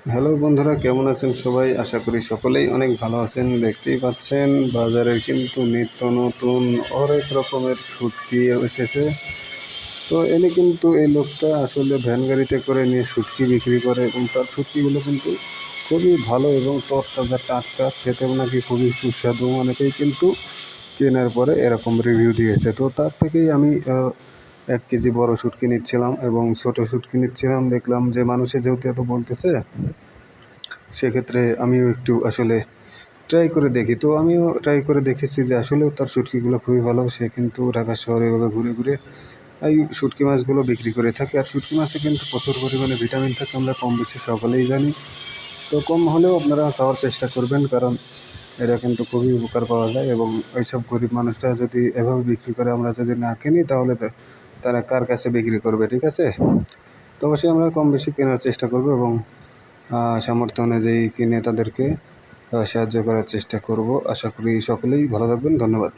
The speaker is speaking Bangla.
হ্যালো বন্ধুরা, কেমন আছেন সবাই? আশা করি সকলেই অনেক ভালো আছেন। দেখতেই পাচ্ছেন বাজারে কিন্তু নিত্য নতুন অনেক রকমের শুটকি এসেছে। তো এনে কিন্তু এই লোকটা আসলে ভ্যান গাড়িতে করে নিয়ে শুটকি বিক্রি করে এবং তার শুটকিগুলো কিন্তু খুবই ভালো এবং তরতাজা টাটকা, খেতেও নাকি খুবই সুস্বাদু। অনেকেই কিন্তু কেনার পরে এরকম রিভিউ দিয়েছে। তো তার থেকেই আমি 1 কেজি বড় শুটকি নিচ্ছিলাম এবং ছোট শুটকি নিচ্ছিলাম। দেখলাম যে মানুষে যেহেতু এত বলতেছে, সেক্ষেত্রে আমিও একটু আসলে ট্রাই করে দেখি। তো আমিও ট্রাই করে দেখেছি যে আসলেও তার শুটকিগুলো খুবই ভালো। সে কিন্তু ঢাকা শহরে এভাবে ঘুরে ঘুরে এই শুটকি মাছগুলো বিক্রি করে থাকে। আর শুটকি মাছে কিন্তু প্রচুর পরিমাণে ভিটামিন থাকে, আমরা কম বেশি সকলেই জানি। তো কম হলেও আপনারা খাওয়ার চেষ্টা করবেন, কারণ এরা কিন্তু খুবই উপকার পাওয়া যায়। এবং ওইসব গরিব মানুষরা যদি এভাবে বিক্রি করে, আমরা যদি না কিনি, তাহলে তারা কার কাছে বিক্রি করবে? ঠিক আছে? তো অবশ্যই আমরা কম বেশি কেনার চেষ্টা করব এবং সামর্থ্য অনুযায়ী কিনে তাদেরকে সাহায্য করার চেষ্টা করব। আশা করি সকলেই ভালো থাকবেন। ধন্যবাদ।